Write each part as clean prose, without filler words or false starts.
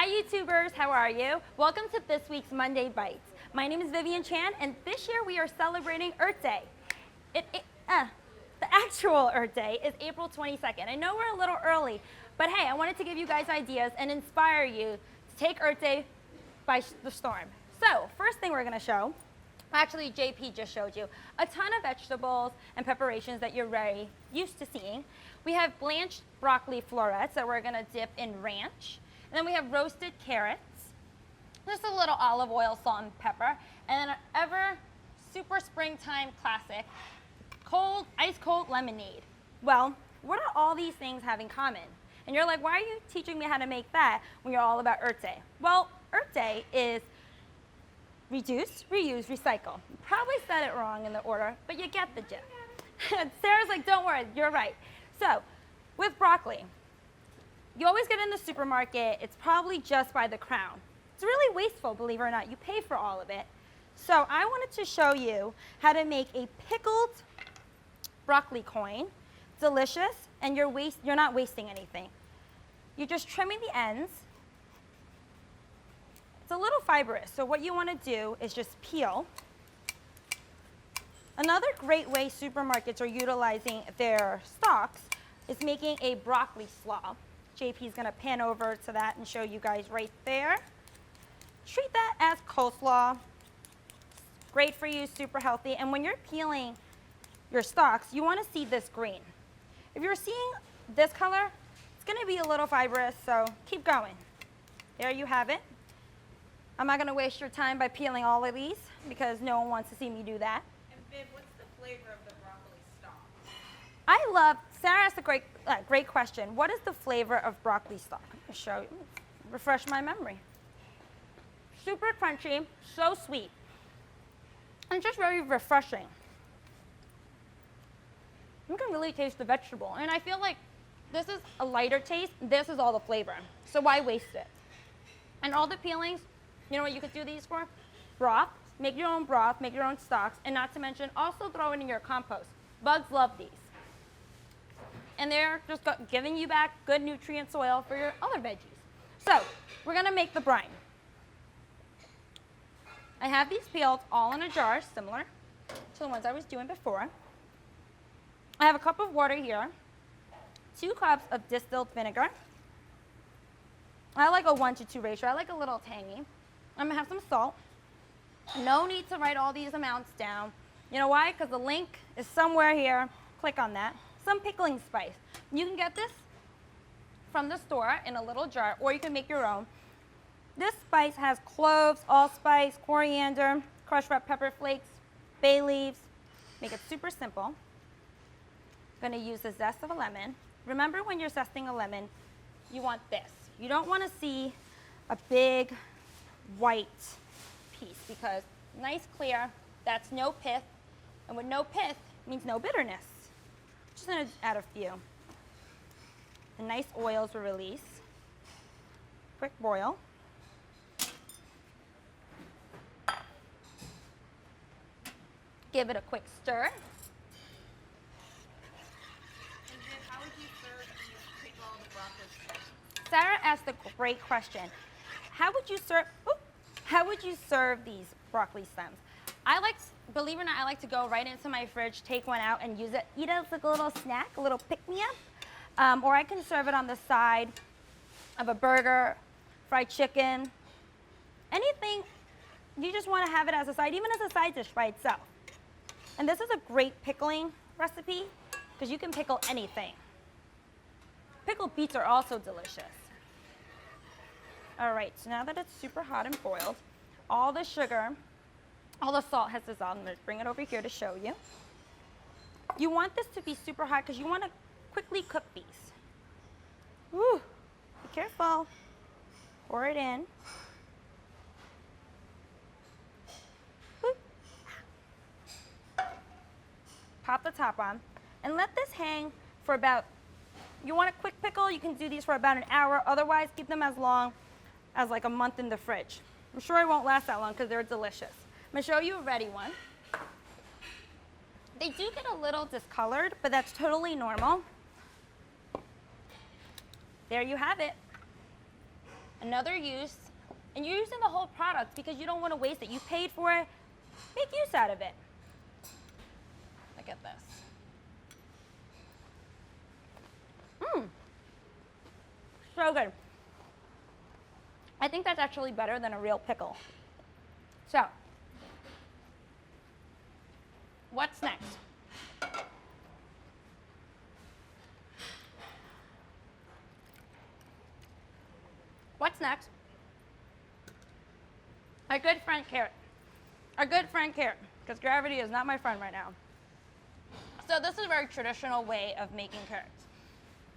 Hi YouTubers, how are you? Welcome to this week's Monday Bites. My name is Vivian Chan, and this year we are celebrating Earth Day. The actual Earth Day is April 22nd. I know we're a little early, but hey, I wanted to give you guys ideas and inspire you to take Earth Day by the storm. So, first thing we're gonna show, actually JP just showed you, a ton of vegetables and preparations that you're very used to seeing. We have blanched broccoli florets that we're gonna dip in ranch. And then we have roasted carrots, just a little olive oil, salt, and pepper, and then an ever super springtime classic, ice cold lemonade. Well, what do all these things have in common? And you're like, why are you teaching me how to make that when you're all about Earth Day? Well, Earth Day is reduce, reuse, recycle. You probably said it wrong in the order, but you get the gist. Sarah's like, don't worry, you're right. So, with broccoli, you always get in the supermarket, it's probably just by the crown. It's really wasteful, believe it or not. You pay for all of it. So I wanted to show you how to make a pickled broccoli coin. Delicious, and you're not wasting anything. You're just trimming the ends. It's a little fibrous, so what you want to do is just peel. Another great way supermarkets are utilizing their stocks is making a broccoli slaw. JP's gonna pan over to that and show you guys right there. Treat that as coleslaw. Great for you, super healthy. And when you're peeling your stalks, you wanna see this green. If you're seeing this color, it's gonna be a little fibrous, so keep going. There you have it. I'm not gonna waste your time by peeling all of these because no one wants to see me do that. And Viv, what's the flavor of the broccoli stalk? Sarah asked a great question. What is the flavor of broccoli stalk? I'll show you, refresh my memory. Super crunchy, so sweet, and just very refreshing. You can really taste the vegetable, and I feel like this is a lighter taste, this is all the flavor, so why waste it? And all the peelings, you know what you could do these for? Broth, make your own broth, make your own stocks, and not to mention, also throw it in your compost. Bugs love these. And they're just giving you back good nutrient soil for your other veggies. So, we're gonna make the brine. I have these peeled all in a jar, similar to the ones I was doing before. I have a cup of water here, 2 cups of distilled vinegar. I like a 1-to-2 ratio, I like a little tangy. I'm gonna have some salt. No need to write all these amounts down. You know why? Because the link is somewhere here, click on that. Some pickling spice. You can get this from the store in a little jar, or you can make your own. This spice has cloves, allspice, coriander, crushed red pepper flakes, bay leaves. Make it super simple. I'm gonna use the zest of a lemon. Remember when you're zesting a lemon, you want this. You don't wanna see a big white piece because nice clear, that's no pith, and with no pith means no bitterness. Just gonna add a few. The nice oils will release. Quick boil. Give it a quick stir. And Viv, how would you serve these pickled broccoli stalks? Sarah asked a great question. How would you serve these broccoli stems? Believe it or not, I like to go right into my fridge, take one out and use it, eat it as like a little snack, a little pick-me-up. Or I can serve it on the side of a burger, fried chicken, anything. You just want to have it as a side, even as a side dish by itself. And this is a great pickling recipe because you can pickle anything. Pickled beets are also delicious. All right, so now that it's super hot and boiled, all the sugar, all the salt has dissolved. I'm going to bring it over here to show you. You want this to be super hot because you want to quickly cook these. Woo, be careful. Pour it in. Woo. Pop the top on and let this hang for about, you want a quick pickle, you can do these for about an hour. Otherwise, keep them as long as like a month in the fridge. I'm sure it won't last that long because they're delicious. I'm gonna show you a ready one. They do get a little discolored, but that's totally normal. There you have it. another use, and you're using the whole product because you don't want to waste it. You paid for it, make use out of it. Look at this. So good. I think that's actually better than a real pickle. So, what's next? What's next? Our good friend Carrot. Our good friend Carrot, because gravity is not my friend right now. So this is a very traditional way of making carrots.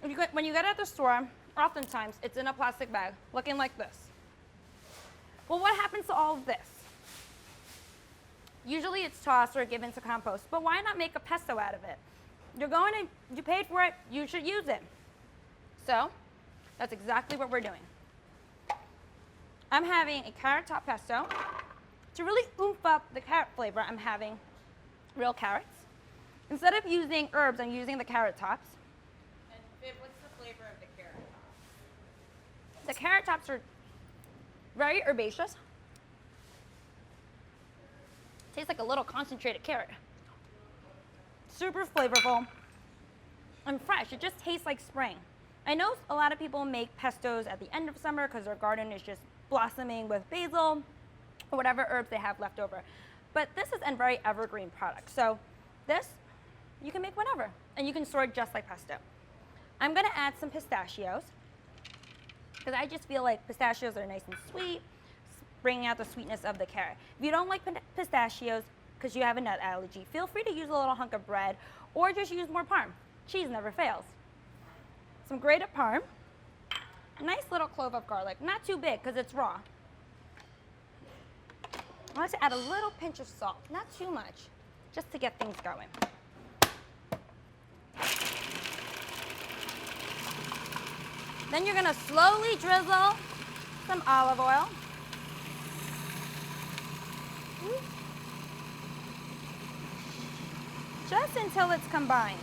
When you get it at the store, oftentimes it's in a plastic bag, looking like this. Well, what happens to all of this? Usually it's tossed or given to compost, but why not make a pesto out of it? You paid for it, you should use it. So that's exactly what we're doing. I'm having a Carrot Top Pesto. To really oomph up the carrot flavor, I'm having real carrots. Instead of using herbs, I'm using the carrot tops. And Viv, what's the flavor of the carrot top? The carrot tops are very herbaceous. Tastes like a little concentrated carrot. Super flavorful and fresh. It just tastes like spring. I know a lot of people make pestos at the end of summer because their garden is just blossoming with basil or whatever herbs they have left over. But this is a very evergreen product. So this, you can make whenever, and you can store it just like pesto. I'm gonna add some pistachios because I just feel like pistachios are nice and sweet, bringing out the sweetness of the carrot. If you don't like pistachios because you have a nut allergy, feel free to use a little hunk of bread or just use more parm. Cheese never fails. Some grated parm, a nice little clove of garlic, not too big because it's raw. I like to add a little pinch of salt, not too much, just to get things going. Then you're gonna slowly drizzle some olive oil. Just until it's combined.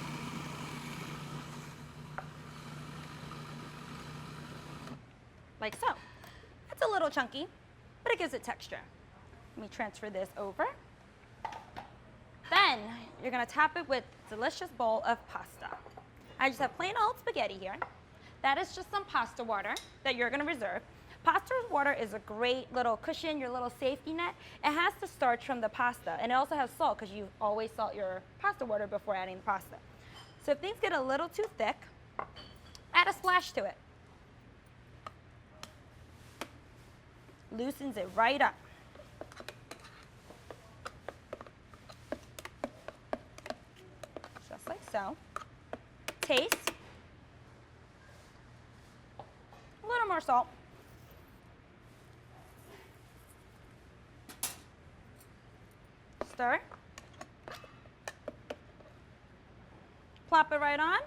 Like so. It's a little chunky, but it gives it texture. Let me transfer this over. Then you're gonna top it with a delicious bowl of pasta. I just have plain old spaghetti here. That is just some pasta water that you're gonna reserve. Pasta water is a great little cushion, your little safety net. It has the starch from the pasta, and it also has salt because you always salt your pasta water before adding the pasta. So if things get a little too thick, add a splash to it. Loosens it right up. Just like so. Taste. A little more salt. Stir. Plop it right on.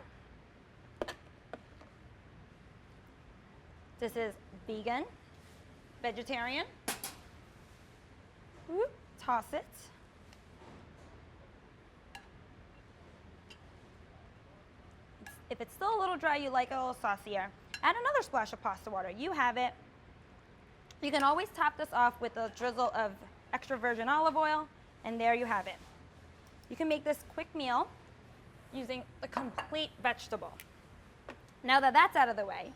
This is vegan, vegetarian. Whoop, toss it. If it's still a little dry, you like it a little saucier, add another splash of pasta water. You have it. You can always top this off with a drizzle of extra virgin olive oil, and there you have it. You can make this quick meal using a complete vegetable. Now that that's out of the way,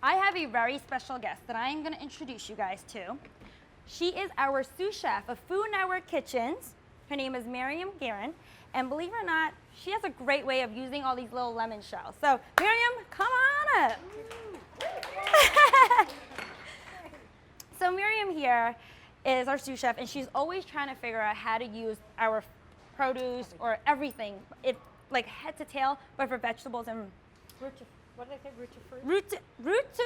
I have a very special guest that I am going to introduce you guys to. She is our sous chef of Food Network Kitchens. Her name is Miriam Guerin, and believe it or not, she has a great way of using all these little lemon shells. So Miriam, come on up. So Miriam here is our sous chef, and she's always trying to figure out how to use our produce or everything, like head to tail, but for vegetables and What did I say? Root to fruit? root to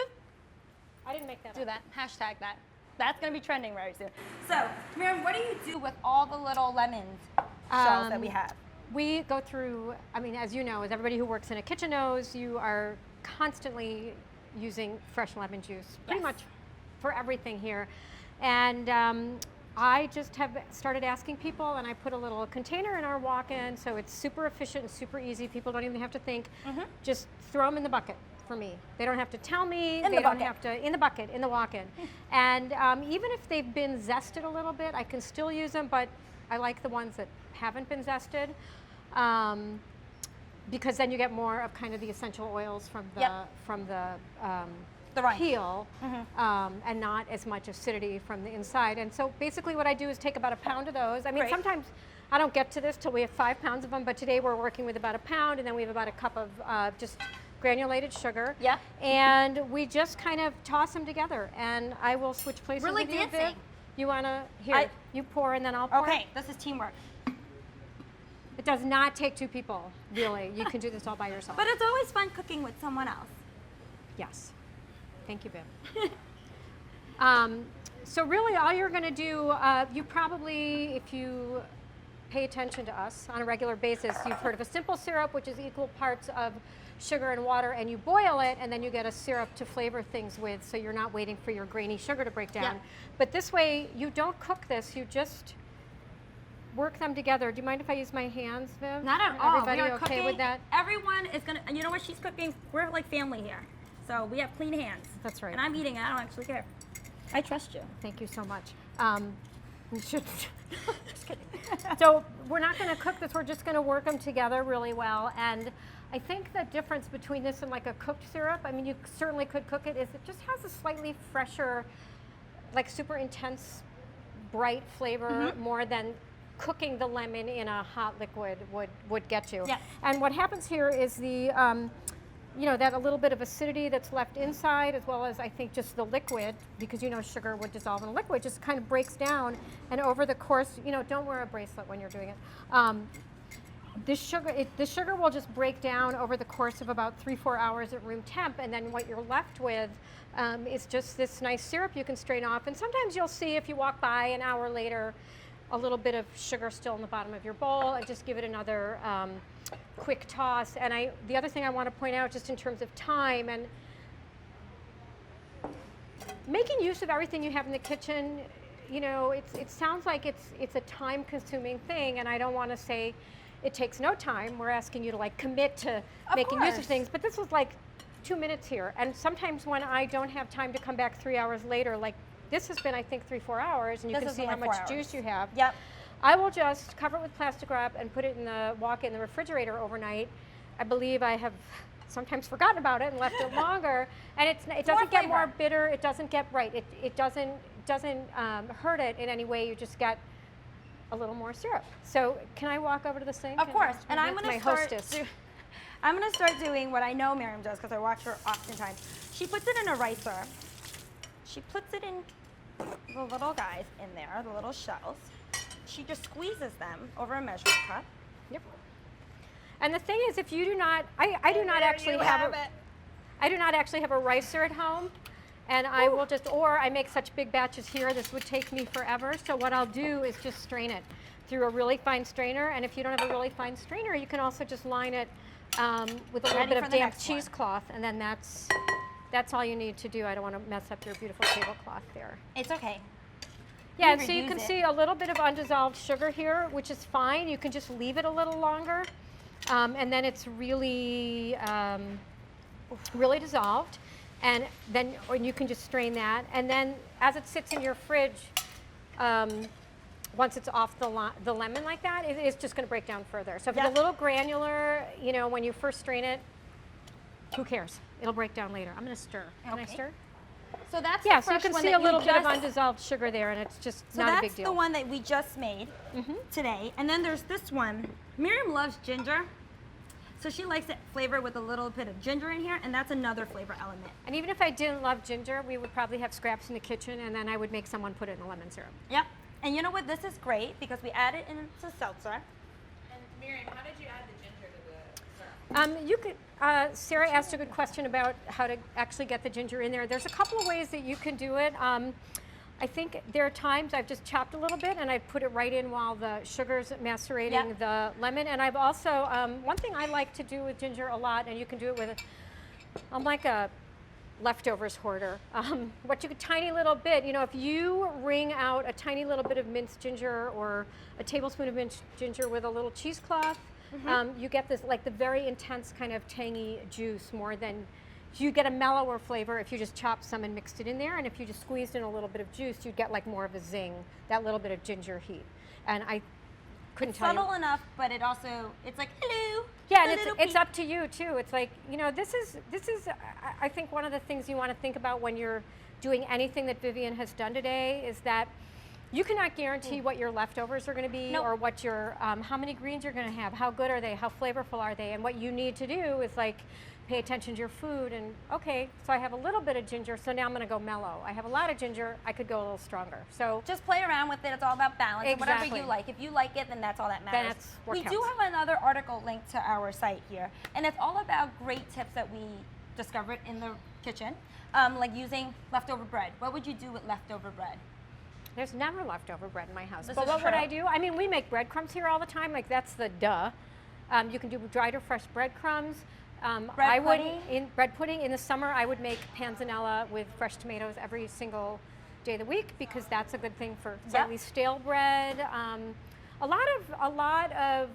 I didn't make that do up. that. Hashtag that. That's gonna be trending very soon. So Miriam, what do you do with all the little lemons shells that we have? We go through, I mean, as you know, as everybody who works in a kitchen knows, you are constantly using fresh lemon juice, pretty Yes. much for everything here. And I just have started asking people, and I put a little container in our walk-in, so it's super efficient and super easy. People don't even have to think. Just throw them in the bucket. for me. They don't have to tell me. In the They don't bucket. have to, in the bucket, in the walk-in. And even if they've been zested a little bit, I can still use them, but I like the ones that haven't been zested. Because then you get more of kind of the essential oils from the The rind. peel, and not as much acidity from the inside. And so basically what I do is take about a pound of those. I mean, Great. sometimes I don't get to this till we have 5 pounds of them, but today we're working with about a pound, and then we have about a cup of just granulated sugar. Yeah. And we just kind of toss them together, and I will switch places We're like with you, Viv. dancing. You wanna, here, I- you pour and then I'll pour. Okay, this is teamwork. It does not take 2 people, really. You can do this all by yourself. But it's always fun cooking with someone else. Yes. Thank you, Viv. So really all you're gonna do, you probably, if you pay attention to us on a regular basis, you've heard of a simple syrup, which is equal parts of sugar and water, and you boil it, and then you get a syrup to flavor things with, so you're not waiting for your grainy sugar to break down. Yeah. But this way, you don't cook this, you just work them together. Do you mind if I use my hands, Viv? Not at all. Everybody We are okay cooking. with that? Everyone is gonna, and you know what she's cooking? We're like family here. So we have clean hands. That's right. And I'm eating it, I don't actually care. I trust you. Thank you so much. We should. Just kidding. So we're not going to cook this. We're just going to work them together really well. And I think the difference between this and like a cooked syrup, I mean, you certainly could cook it, is it just has a slightly fresher, like super intense, bright flavor more than cooking the lemon in a hot liquid would get you. Yeah. And what happens here is the you know, that a little bit of acidity that's left inside, as well as I think just the liquid, because you know sugar would dissolve in a liquid, just kind of breaks down. And over the course, you know, don't wear a bracelet when you're doing it. This sugar will just break down over the course of about 3-4 hours at room temp, and then what you're left with is just this nice syrup you can strain off. And sometimes you'll see, if you walk by an hour later, a little bit of sugar still in the bottom of your bowl, and just give it another quick toss. And the other thing I want to point out, just in terms of time and making use of everything you have in the kitchen, you know, it sounds like it's a time-consuming thing, and I don't want to say it takes no time. We're asking you to like commit to making use of course. things, but this was like 2 minutes here. And sometimes when I don't have time to come back 3 hours later, like this has been, I think, 3-4 hours, and you This can has see been how like much 4 hours. juice you have. Yep. I will just cover it with plastic wrap and put it in the refrigerator overnight. I believe I have sometimes forgotten about it and left it longer, and it doesn't get more flavor. bitter. It doesn't get it doesn't hurt it in any way. You just get a little more syrup. So can I walk over to the sink? Of course. And I'm that's gonna my start. hostess. I'm gonna start doing what I know Miriam does, because I watch her oftentimes. She puts it in a ricer. She puts it in the little guys in there, the little shells. She just squeezes them over a measuring cup. Yep. And the thing is, if you do not, I do not actually have I do not actually have a ricer at home, and I will just, or I make such big batches here, this would take me forever. So what I'll do is just strain it through a really fine strainer. And if you don't have a really fine strainer, you can also just line it with a little Ready bit for of the damp next one. cheesecloth, and then that's all you need to do. I don't want to mess up your beautiful tablecloth there. It's okay. Yeah, can so you reuse can it. see a little bit of undissolved sugar here, which is fine. You can just leave it a little longer, and then it's really, really dissolved. And then you can just strain that. And then as it sits in your fridge, once it's off the lemon like that, it's just going to break down further. So if it's Yep. a little granular, you know, when you first strain it, who cares? It'll break down later. I'm going to stir. Can I Okay. stir? So that's Yeah, the so you fresh can one see that a little you bit of just- undissolved sugar there, and it's just So not a that's big deal. the one that we just made today. And then there's this one. Miriam loves ginger. So she likes it flavored with a little bit of ginger in here, and that's another flavor element. And even if I didn't love ginger, we would probably have scraps in the kitchen, and then I would make someone put it in the lemon syrup. Yep. And you know what? This is great because we add it into seltzer. And Miriam, how did you add the ginger to the syrup? You could. Sarah asked a good question about how to actually get the ginger in there. There's a couple of ways that you can do it. I think there are times I've just chopped a little bit and I put it right in while the sugar's macerating Yep. the lemon. And I've also, one thing I like to do with ginger a lot, and you can do it with, I'm like a leftovers hoarder. What you could, tiny little bit, you know, if you wring out a tiny little bit of minced ginger or a tablespoon of minced ginger with a little cheesecloth, you get this, like the very intense kind of tangy juice more than you get a mellower flavor if you just chopped some and mixed it in there, and if you just squeezed in a little bit of juice, you'd get like more of a zing, that little bit of ginger heat. And I couldn't It's tell you. subtle enough, but it also, it's like, hello. Yeah, the and little it's peep. up to you too. It's like, you know, this is I think one of the things you want to think about when you're doing anything that Vivian has done today is that you cannot guarantee what your leftovers are going to be Nope. or what your how many greens you're going to have, how good are they, how flavorful are they, and what you need to do is like pay attention to your food. And okay, so I have a little bit of ginger, so now I'm going to go mellow. I have a lot of ginger, I could go a little stronger. So Just play around with it. It's all about balance. And whatever Exactly. you like. If you like it, then that's all that matters. That's what we do counts. have another article linked to our site here, and it's all about great tips that we discovered in the kitchen, like using leftover bread. What would you do with leftover bread? there's never leftover bread in my house. This But is what would true. I do? I mean, we make breadcrumbs here all the time. Like that's the duh. You can do dried or fresh breadcrumbs. Bread pudding? In bread pudding in the summer. I would make panzanella with fresh tomatoes every single day of the week because that's a good thing for slightly stale bread. A lot of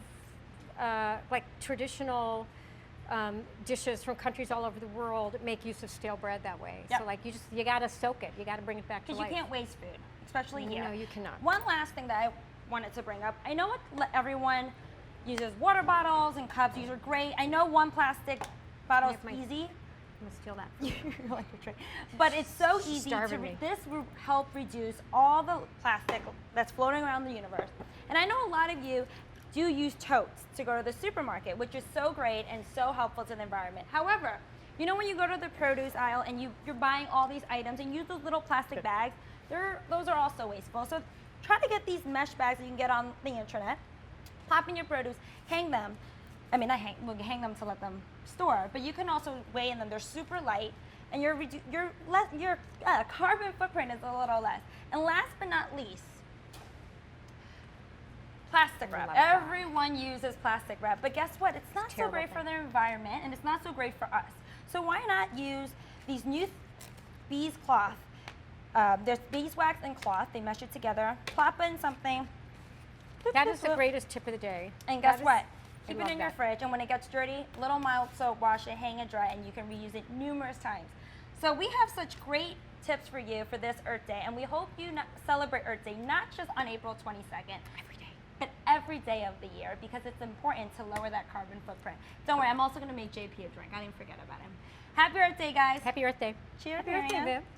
like traditional dishes from countries all over the world make use of stale bread that way. Yep. So like you gotta soak it. You gotta bring it back to Because life. you can't waste food, especially here. No, you cannot. One last thing that I wanted to bring up. I know everyone uses water bottles and cups. These are great. I know one plastic bottle is have my- easy. I'm gonna steal that. You're like a trick. But it's so easy to Starving me. this will help reduce all the plastic that's floating around the universe. And I know a lot of you do use totes to go to the supermarket, which is so great and so helpful to the environment. However, you know when you go to the produce aisle and you're buying all these items and use those little plastic bags, those are also wasteful. So try to get these mesh bags that you can get on the internet, pop in your produce, hang them. I mean, we'll hang them to let them store, but you can also weigh in them. They're super light, and your carbon footprint is a little less. And last but not least, plastic wrap. love that. Everyone uses plastic wrap, but guess what? It's not so terrible great for thing. the environment, and it's not so great for us. So why not use these new beeswax there's beeswax and cloth. They mesh it together, plop in something. That is the greatest tip of the day. And guess That is- what? I Keep it love in your that. fridge, and when it gets dirty, little mild soap, wash it, hang it dry, and you can reuse it numerous times. So we have such great tips for you for this Earth Day, and we hope you celebrate Earth Day not just on April 22nd, Every day. but every day of the year because it's important to lower that carbon footprint. Don't worry, I'm also going to make JP a drink. I didn't forget about him. Happy Earth Day, guys. Happy Earth Day. Cheers, Happy Earth Day, Miriam. Viv.